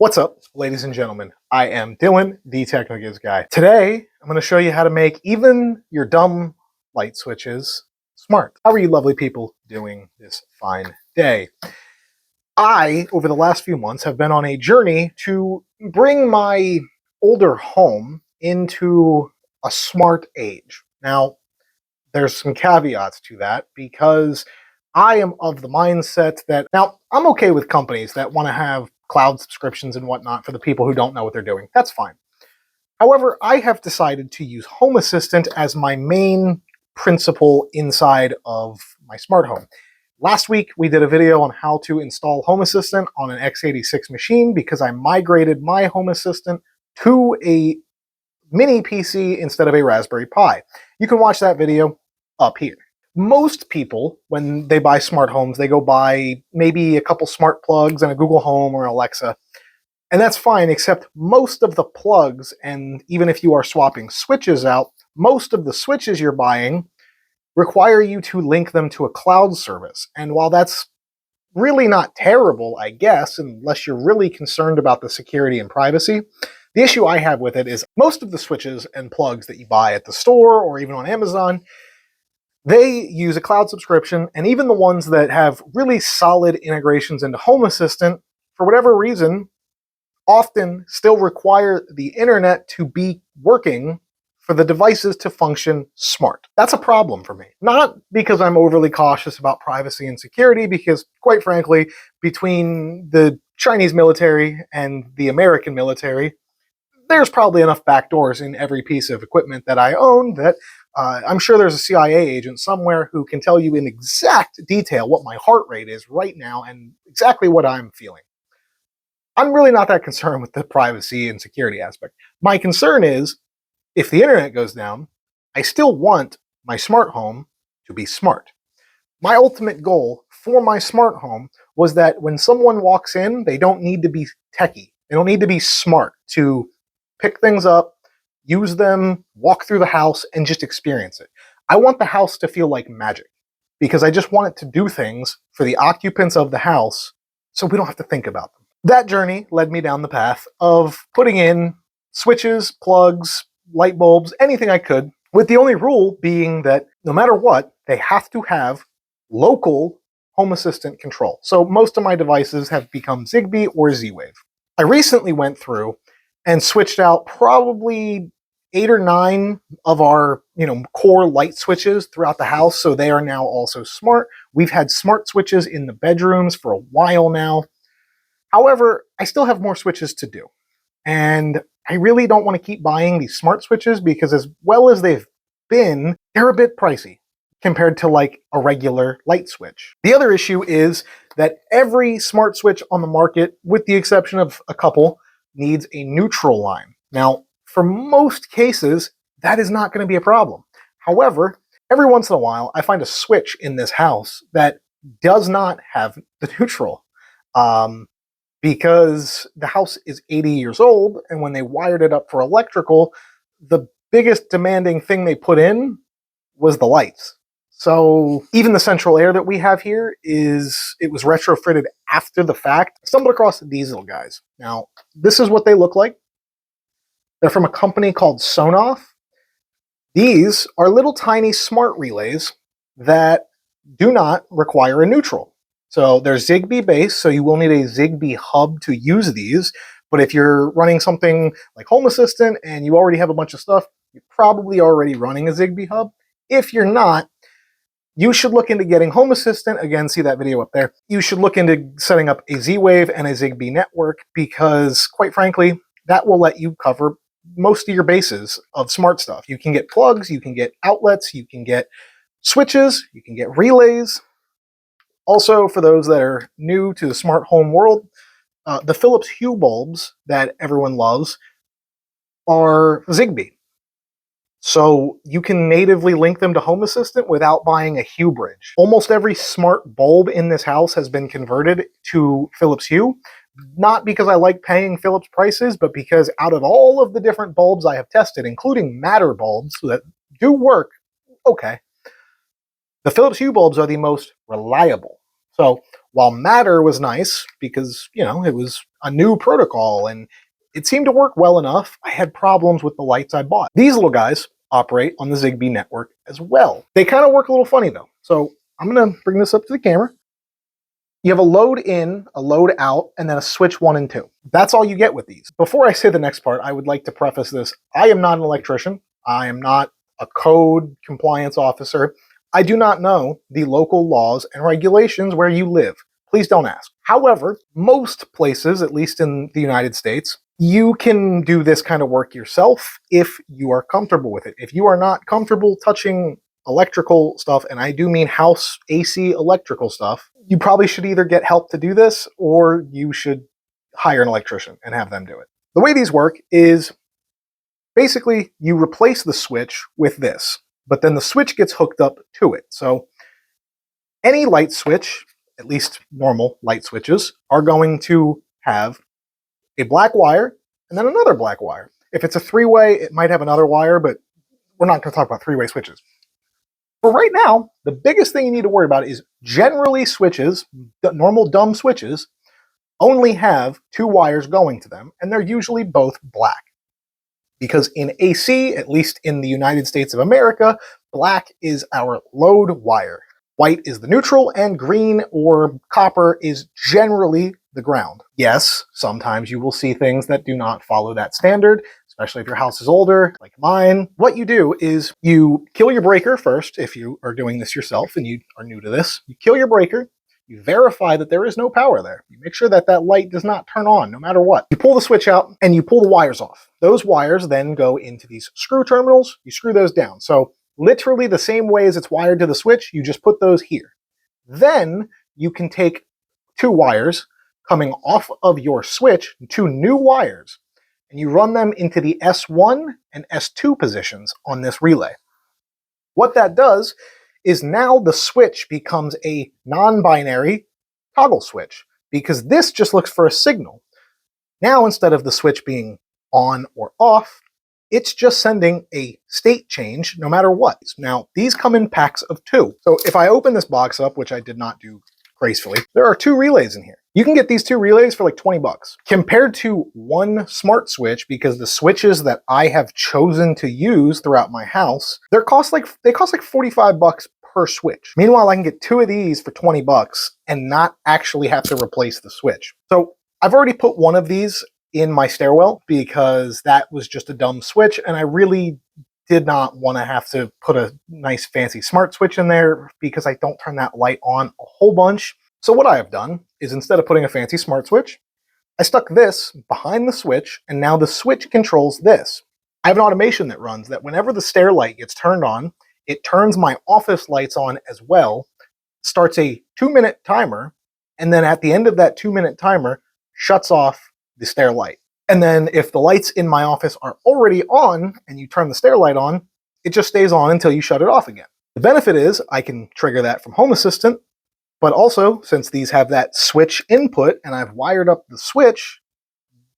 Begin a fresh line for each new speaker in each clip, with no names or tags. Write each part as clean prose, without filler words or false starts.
What's up, ladies and gentlemen? I am Dylan, the Technogiz guy. Today, I'm going to show you how to make even your dumb light switches smart. How are you lovely people doing this fine day? I, over the last few months, have been on a journey to bring my older home into a smart age. Now, there's some caveats to that because I am of the mindset that, now, I'm okay with companies that want to have cloud subscriptions and whatnot for the people who don't know what they're doing. That's fine. However, I have decided to use Home Assistant as my main principle inside of my smart home. Last week, we did a video on how to install Home Assistant on an x86 machine because I migrated my Home Assistant to a mini PC instead of a Raspberry Pi. You can watch that video up here. Most people, when they buy smart homes, they go buy maybe a couple smart plugs and a Google Home or Alexa. And that's fine, except most of the plugs, and even if you are swapping switches out, most of the switches you're buying require you to link them to a cloud service. And while that's really not terrible, I guess, unless you're really concerned about the security and privacy, the issue I have with it is most of the switches and plugs that you buy at the store or even on Amazon, they use a cloud subscription, and even the ones that have really solid integrations into Home Assistant, for whatever reason, often still require the internet to be working for the devices to function smart. That's a problem for me. Not because I'm overly cautious about privacy and security, because quite frankly, between the Chinese military and the American military, there's probably enough backdoors in every piece of equipment that I own that I'm sure there's a CIA agent somewhere who can tell you in exact detail what my heart rate is right now and exactly what I'm feeling. I'm really not that concerned with the privacy and security aspect. My concern is, if the internet goes down, I still want my smart home to be smart. My ultimate goal for my smart home was that when someone walks in, they don't need to be techie. They don't need to be smart to pick things up, use them, walk through the house, and just experience it. I want the house to feel like magic because I just want it to do things for the occupants of the house so we don't have to think about them. That journey led me down the path of putting in switches, plugs, light bulbs, anything I could, with the only rule being that no matter what, they have to have local Home Assistant control. So most of my devices have become Zigbee or Z-Wave. I recently went through and switched out probably 8 or 9 of our core light switches throughout the house, so they are now also smart. We've had smart switches in the bedrooms for a while now. However, I still have more switches to do. And I really don't want to keep buying these smart switches because as well as they've been, they're a bit pricey compared to like a regular light switch. The other issue is that every smart switch on the market, with the exception of a couple, needs a neutral line. Now, for most cases, that is not going to be a problem. However, every once in a while, I find a switch in this house that does not have the neutral. Because the house is 80 years old, and when they wired it up for electrical, the biggest demanding thing they put in was the lights. So even the central air that we have here it was retrofitted after the fact. I stumbled across these little guys. Now, this is what they look like. They're from a company called Sonoff. These are little tiny smart relays that do not require a neutral. So they're Zigbee based, so you will need a Zigbee hub to use these. But if you're running something like Home Assistant and you already have a bunch of stuff, you're probably already running a Zigbee hub. If you're not, you should look into getting Home Assistant. Again, see that video up there. You should look into setting up a Z-Wave and a Zigbee network because, quite frankly, that will let you cover most of your bases of smart stuff. You can get plugs, you can get outlets, you can get switches, you can get relays. Also, for those that are new to the smart home world, the Philips Hue bulbs that everyone loves are Zigbee. So you can natively link them to Home Assistant without buying a Hue bridge. Almost every smart bulb in this house has been converted to Philips Hue, not because I like paying Philips prices, but because out of all of the different bulbs I have tested, including Matter bulbs that do work okay, the Philips Hue bulbs are the most reliable. So while Matter was nice because, it was a new protocol, and it seemed to work well enough. I had problems with the lights I bought. These little guys operate on the Zigbee network as well. They kind of work a little funny though. So I'm gonna bring this up to the camera. You have a load in, a load out, and then a switch 1 and 2. That's all you get with these. Before I say the next part, I would like to preface this. I am not an electrician. I am not a code compliance officer. I do not know the local laws and regulations where you live. Please don't ask. However, most places, at least in the United States, you can do this kind of work yourself if you are comfortable with it. If you are not comfortable touching electrical stuff, and I do mean house AC electrical stuff, you probably should either get help to do this or you should hire an electrician and have them do it. The way these work is basically you replace the switch with this, but then the switch gets hooked up to it. So any light switch, at least normal light switches, are going to have a black wire and then another black wire. If it's a three-way, it might have another wire, but we're not going to talk about three-way switches. For right now, the biggest thing you need to worry about is generally switches, the normal dumb switches, only have 2 wires going to them, and they're usually both black. Because in AC, at least in the United States of America, black is our load wire. White is the neutral, and green or copper is generally the ground. Yes, sometimes you will see things that do not follow that standard, especially if your house is older, like mine. What you do is you kill your breaker first, if you are doing this yourself and you are new to this. You kill your breaker, you verify that there is no power there. You make sure that that light does not turn on, no matter what. You pull the switch out and you pull the wires off. Those wires then go into these screw terminals. You screw those down. So literally the same way as it's wired to the switch, you just put those here. Then you can take 2 wires coming off of your switch, 2 new wires, and you run them into the S1 and S2 positions on this relay. What that does is now the switch becomes a non-binary toggle switch, because this just looks for a signal. Now, instead of the switch being on or off, it's just sending a state change no matter what. Now, these come in packs of 2. So if I open this box up, which I did not do gracefully, there are 2 relays in here. You can get these 2 relays for like 20 bucks. Compared to one smart switch, because the switches that I have chosen to use throughout my house, they cost like 45 bucks per switch. Meanwhile, I can get 2 of these for 20 bucks and not actually have to replace the switch. So I've already put one of these in my stairwell because that was just a dumb switch, and I really did not want to have to put a nice fancy smart switch in there because I don't turn that light on a whole bunch. So what I have done is, instead of putting a fancy smart switch, I stuck this behind the switch, and now the switch controls this. I have an automation that runs that whenever the stair light gets turned on, it turns my office lights on as well, starts a 2-minute timer, and then at the end of that 2-minute timer, shuts off the stair light. And then if the lights in my office are already on and you turn the stair light on, it just stays on until you shut it off again. The benefit is I can trigger that from Home Assistant, but also, since these have that switch input and I've wired up the switch,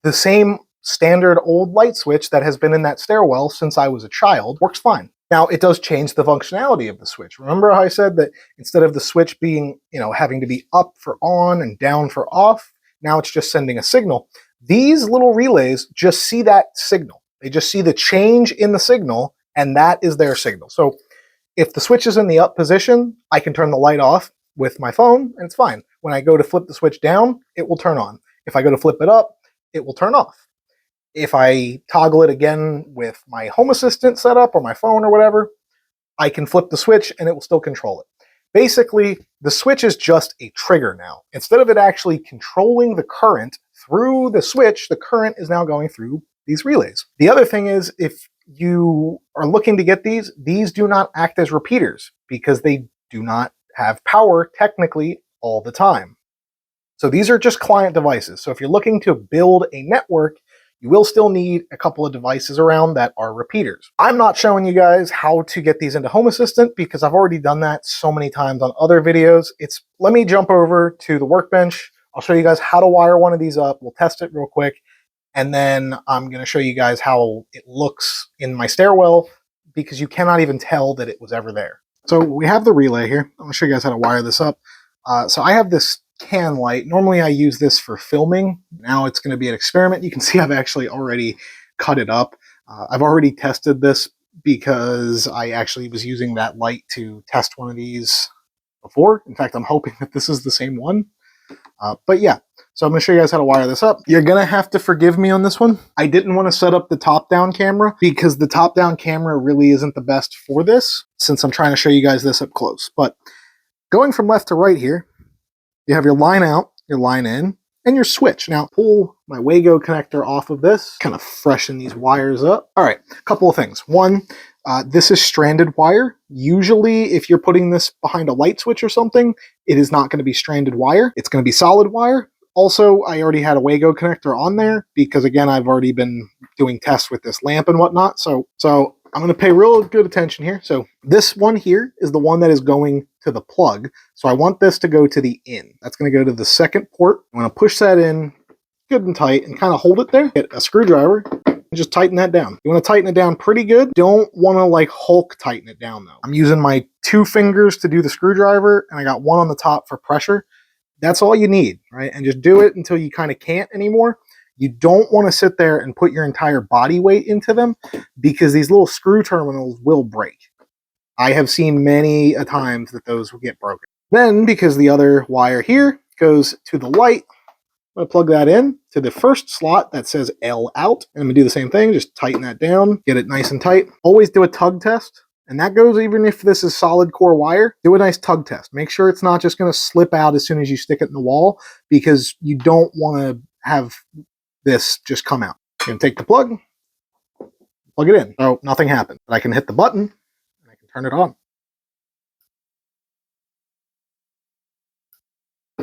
the same standard old light switch that has been in that stairwell since I was a child works fine. Now, it does change the functionality of the switch. Remember how I said that instead of the switch being, having to be up for on and down for off, now it's just sending a signal. These little relays just see that signal. They just see the change in the signal, and that is their signal. So if the switch is in the up position, I can turn the light off with my phone, and it's fine. When I go to flip the switch down, it will turn on. If I go to flip it up, it will turn off. If I toggle it again with my Home Assistant setup or my phone or whatever, I can flip the switch and it will still control it. Basically, the switch is just a trigger now. Instead of it actually controlling the current through the switch, the current is now going through these relays. The other thing is, if you are looking to get these do not act as repeaters because they do not have power technically all the time. So these are just client devices. So if you're looking to build a network, you will still need a couple of devices around that are repeaters. I'm not showing you guys how to get these into Home Assistant because I've already done that so many times on other videos. Let me jump over to the workbench. I'll show you guys how to wire one of these up. We'll test it real quick. And then I'm going to show you guys how it looks in my stairwell, because you cannot even tell that it was ever there. So we have the relay here. I'm going to show you guys how to wire this up. So I have this can light. Normally I use this for filming. Now it's going to be an experiment. You can see I've actually already cut it up. I've already tested this because I actually was using that light to test one of these before. In fact, I'm hoping that this is the same one. But yeah, so I'm going to show you guys how to wire this up. You're going to have to forgive me on this one. I didn't want to set up the top-down camera because the top-down camera really isn't the best for this, since I'm trying to show you guys this up close. But going from left to right here, you have your line out, your line in, and your switch. Now, pull my Wago connector off of this, kind of freshen these wires up. All right, a couple of things. One, this is stranded wire. Usually, if you're putting this behind a light switch or something, it is not going to be stranded wire. It's going to be solid wire. Also, I already had a Wago connector on there because, again, I've already been doing tests with this lamp and whatnot. So I'm going to pay real good attention here. So this one here is the one that is going to the plug. So I want this to go to the in. That's going to go to the second port. I'm going to push that in good and tight and kind of hold it there. Get a screwdriver and just tighten that down. You want to tighten it down pretty good. Don't want to like Hulk tighten it down though. I'm using my 2 fingers to do the screwdriver and I got one on the top for pressure. That's all you need, right? And just do it until you kind of can't anymore. You don't want to sit there and put your entire body weight into them because these little screw terminals will break. I have seen many a times that those will get broken. Then, because the other wire here goes to the light, I'm going to plug that in to the first slot that says L out. And I'm going to do the same thing, just tighten that down, get it nice and tight. Always do a tug test. And that goes even if this is solid core wire. Do a nice tug test. Make sure it's not just going to slip out as soon as you stick it in the wall because you don't want to have this just come out. You're going to take the plug it in. So nothing happened. But I can hit the button and I can turn it on.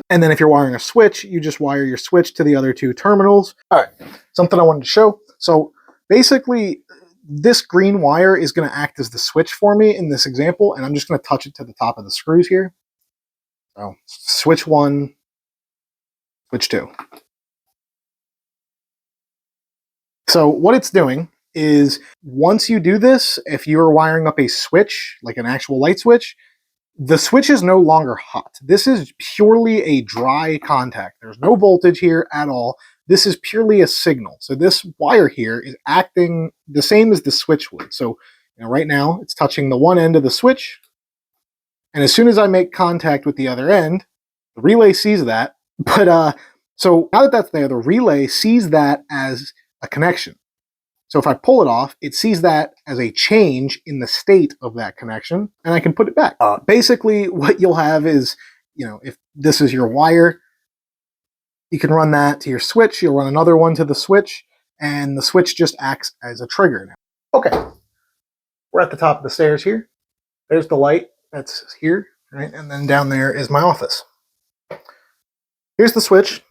And then if you're wiring a switch, you just wire your switch to the other 2 terminals. All right, something I wanted to show. So basically, this green wire is going to act as the switch for me in this example, and I'm just going to touch it to the top of the screws here. So switch 1, switch 2. So what it's doing is once you do this, if you're wiring up a switch, like an actual light switch, the switch is no longer hot. This is purely a dry contact. There's no voltage here at all. This is purely a signal. So this wire here is acting the same as the switch would. So right now it's touching the one end of the switch. And as soon as I make contact with the other end, the relay sees that. But so now that that's there, the relay sees that as a connection. So if I pull it off, it sees that as a change in the state of that connection, and I can put it back. Basically, what you'll have is, if this is your wire, you can run that to your switch. You'll run another one to the switch, and the switch just acts as a trigger now. Okay, we're at the top of the stairs here. There's the light that's here, right? And then down there is my office. Here's the switch.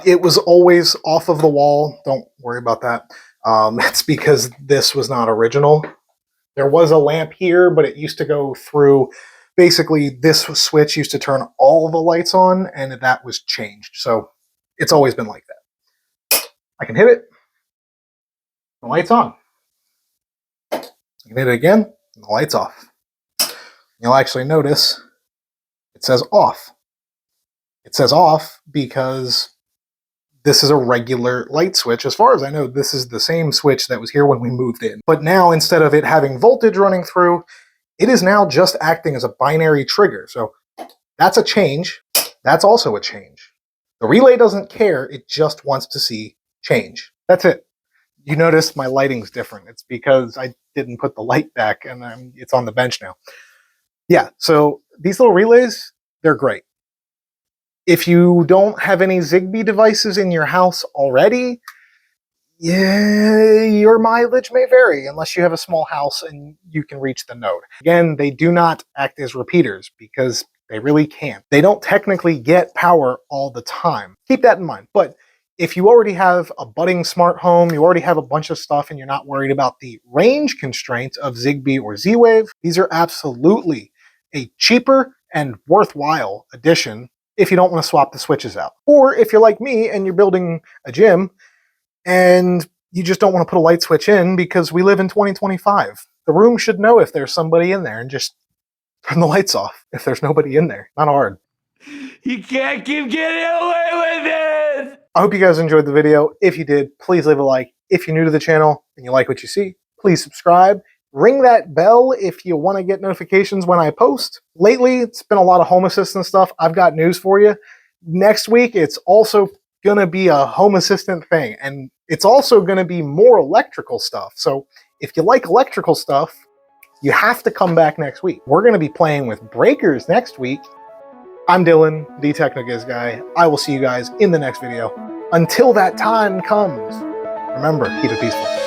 It was always off of the wall. Don't worry about that. That's because this was not original. There was a lamp here, but it used to go through, basically this switch used to turn all the lights on, and that was changed. So it's always been like that. I can hit it, the light's on. I can hit it again, and the light's off. You'll actually notice it says off. It says off because this is a regular light switch. As far as I know, this is the same switch that was here when we moved in. But now, instead of it having voltage running through, it is now just acting as a binary trigger. So that's a change. That's also a change. The relay doesn't care. It just wants to see change. That's it. You notice my lighting's different. It's because I didn't put the light back and it's on the bench now. Yeah, so these little relays, they're great. If you don't have any Zigbee devices in your house already, yeah, your mileage may vary unless you have a small house and you can reach the node. Again, they do not act as repeaters because they really can't. They don't technically get power all the time. Keep that in mind. But if you already have a budding smart home, you already have a bunch of stuff and you're not worried about the range constraints of Zigbee or Z-Wave, these are absolutely a cheaper and worthwhile addition if you don't want to swap the switches out. Or if you're like me and you're building a gym and you just don't want to put a light switch in because we live in 2025. The room should know if there's somebody in there and just turn the lights off if there's nobody in there. Not hard.
You can't keep getting away with it!
I hope you guys enjoyed the video. If you did, please leave a like. If you're new to the channel and you like what you see, please subscribe. Ring that bell if you want to get notifications when I post. Lately, it's been a lot of Home Assistant stuff. I've got news for you. Next week, it's also going to be a Home Assistant thing, and it's also going to be more electrical stuff. So if you like electrical stuff, you have to come back next week. We're going to be playing with breakers next week. I'm Dylan, the TechnoGiz guy. I will see you guys in the next video. Until that time comes, remember, keep it peaceful.